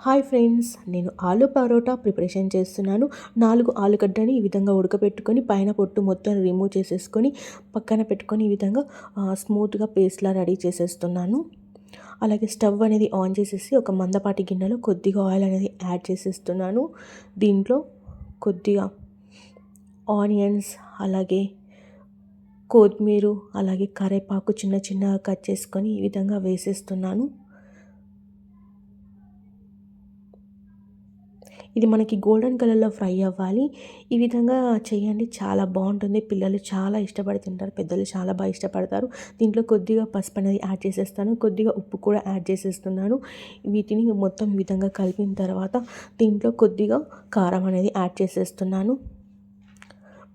Hi friends, నేను aloo paratha preparation చేస్తున్నాను. 4 ఆలుగడ్డని ఈ విధంగా ఉడకబెట్టుకొని పైన పొట్టు మొత్తం రిమూవ్ చేసేసుకొని పక్కన పెట్టుకొని ఈ విధంగా స్మూత్గా పేస్ట్లా రెడీ చేసేస్తున్నాను. అలాగే స్టవ్ అనేది ఆన్ చేసేసి ఒక మందపాటి గిన్నెలో కొద్దిగా ఆయిల్ అనేది యాడ్ చేసేస్తున్నాను. దీంట్లో కొద్దిగా ఆనియన్స్, అలాగే కొత్తిమీర, అలాగే కరివేపాకు చిన్న చిన్నగా కట్ చేసుకొని ఈ విధంగా వేసేస్తున్నాను. ఇది మనకి గోల్డెన్ కలర్లో ఫ్రై అవ్వాలి. ఈ విధంగా చేయండి, చాలా బాగుంటుంది. పిల్లలు చాలా ఇష్టపడి తింటారు, పెద్దలు చాలా బాగా ఇష్టపడతారు. దీంట్లో కొద్దిగా పసుపు అనేది యాడ్ చేసేస్తాను, కొద్దిగా ఉప్పు కూడా యాడ్ చేసేస్తున్నాను. వీటిని మొత్తం ఈ విధంగా కలిపిన తర్వాత దీంట్లో కొద్దిగా కారం అనేది యాడ్ చేసేస్తున్నాను.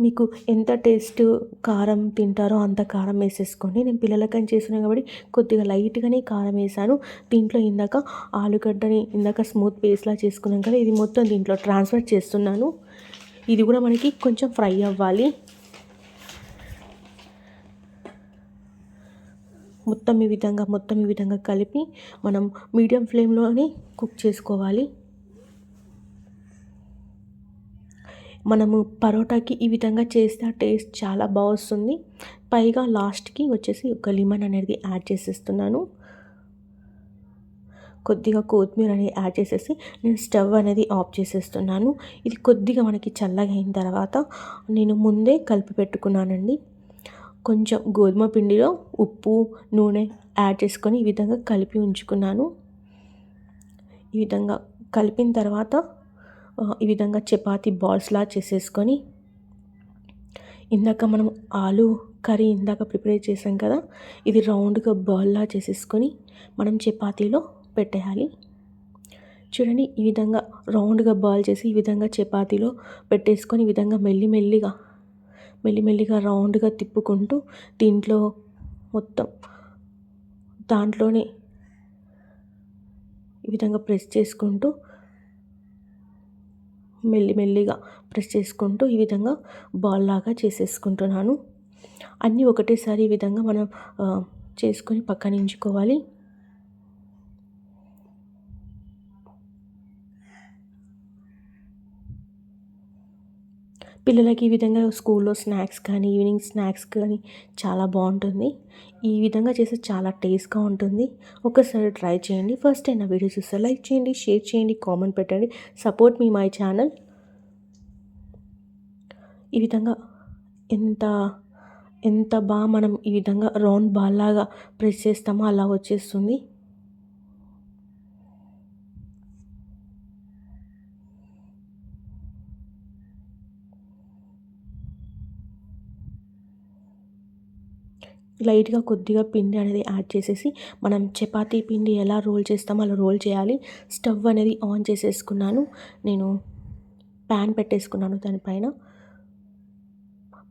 మీకు ఎంత టేస్ట్ కారం తింటారో అంత కారం వేసేసుకోండి. నేను పిల్లలకని చేస్తున్నాను కాబట్టి కొద్దిగా లైట్గానే కారం వేసాను. దీంట్లో ఇందాక ఆలుగడ్డని స్మూత్ పేస్ట్లా చేసుకున్నాం కదా, ఇది మొత్తం దీంట్లో ట్రాన్స్ఫర్ చేస్తున్నాను. ఇది కూడా మనకి కొంచెం ఫ్రై అవ్వాలి. మొత్తం ఈ విధంగా కలిపి మనం మీడియం ఫ్లేమ్లోనే కుక్ చేసుకోవాలి. మనము పరోటాకి ఈ విధంగా చేస్తే ఆ టేస్ట్ చాలా బాగా వస్తుంది. పైగా లాస్ట్కి వచ్చేసి ఒక లెమన్ అనేది యాడ్ చేసేస్తున్నాను. కొద్దిగా కొత్తిమీర అనేది యాడ్ చేసేసి నేను స్టవ్ అనేది ఆఫ్ చేసేస్తున్నాను. ఇది కొద్దిగా మనకి చల్లగా అయిన తర్వాత నేను ముందే కలిపి పెట్టుకున్నానండి. కొంచెం గోధుమ పిండిలో ఉప్పు, నూనె యాడ్ చేసుకొని ఈ విధంగా కలిపి ఉంచుకున్నాను. ఈ విధంగా కలిపిన తర్వాత ఈ విధంగా చపాతీ బాల్స్లా చేసేసుకొని ఇందాక మనం ఆలు కర్రీ ప్రిపేర్ చేసాం కదా, ఇది రౌండ్గా బాల్లా చేసేసుకొని మనం చపాతీలో పెట్టేయాలి. చూడండి, ఈ విధంగా రౌండ్గా బాల్ చేసి ఈ విధంగా చపాతీలో పెట్టేసుకొని ఈ విధంగా మెల్లిమెల్లిగా రౌండ్గా తిప్పుకుంటూ దీంట్లో మొత్తం దాంట్లోనే ఈ విధంగా ప్రెస్ చేసుకుంటూ మెల్లిమెల్లిగా ప్రెస్ చేసుకుంటూ ఈ విధంగా బాల్ లాగా చేసేసుకుంటున్నాను. అన్నీ ఒకటేసారి ఈ విధంగా మనం చేసుకొని పక్కన ఉంచుకోవాలి. పిల్లలకి ఈ విధంగా స్కూల్లో స్నాక్స్ కానీ ఈవినింగ్ స్నాక్స్ కానీ చాలా బాగుంటుంది. ఈ విధంగా చేస్తే చాలా టేస్ట్గా ఉంటుంది. ఒకసారి ట్రై చేయండి. ఫస్ట్ టైం నా వీడియో చూస్తే లైక్ చేయండి, షేర్ చేయండి, కామెంట్ పెట్టండి. Support me my channel. ఈ విధంగా ఎంత బాగా మనం ఈ విధంగా రౌండ్ బాల్ లాగా ప్రెస్ చేస్తామో అలా వచ్చేస్తుంది. లైట్గా కొద్దిగా పిండి అనేది యాడ్ చేసేసి మనం చపాతీ పిండి ఎలా రోల్ చేస్తామో అలా రోల్ చేయాలి. స్టవ్ అనేది ఆన్ చేసేసుకున్నాను. నేను ప్యాన్ పెట్టేసుకున్నాను. దానిపైన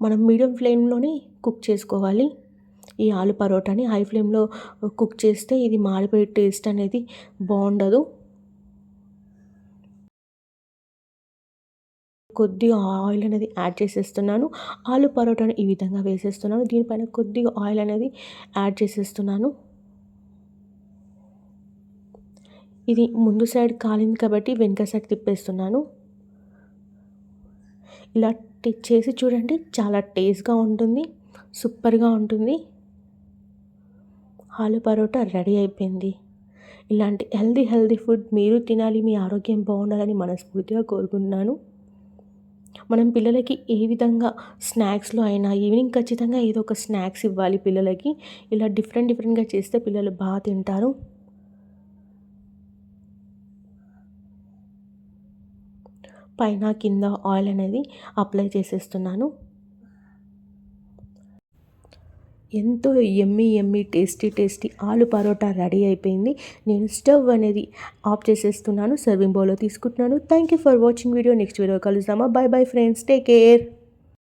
మనం మీడియం ఫ్లేమ్లోనే కుక్ చేసుకోవాలి. ఈ ఆలు పరోటాని హై ఫ్లేమ్లో కుక్ చేస్తే ఇది మాడిపోయే టేస్ట్ అనేది బాగుండదు. కొద్దిగా ఆయిల్ అనేది యాడ్ చేసేస్తున్నాను. ఆలు పరోటాని ఈ విధంగా వేసేస్తున్నాను. దీనిపైన కొద్దిగా ఆయిల్ అనేది యాడ్ చేసేస్తున్నాను. ఇది ముందు సైడ్ కాలింది కాబట్టి వెనక సైడ్ తిప్పేస్తున్నాను. ఇలా చేసి చూడండి, చాలా టేస్ట్గా ఉంటుంది, సూపర్గా ఉంటుంది. ఆలు పరోటా రెడీ అయిపోయింది. ఇలాంటి హెల్దీ ఫుడ్ మీరు తినాలి, మీ ఆరోగ్యం బాగుండాలని మనస్ఫూర్తిగా కోరుకుంటున్నాను. మనం పిల్లలకి ఏ విధంగా స్నాక్స్లో అయినా ఈవినింగ్ ఖచ్చితంగా ఏదో ఒక స్నాక్స్ ఇవ్వాలి పిల్లలకి. ఇలా డిఫరెంట్గా చేస్తే పిల్లలు బాగా తింటారు. పైన కింద ఆయిల్ అనేది అప్లై చేసేస్తున్నాను. ఎంతో yummy tasty aloo paratha ready అయిపోయింది. నేను స్టవ్ అనేది ఆఫ్ చేసేస్తున్నాను. సర్వింగ్ బౌల్లో తీసుకుంటున్నాను. Thank you for watching video. Next video కలుద్దామా? Bye friends, take care.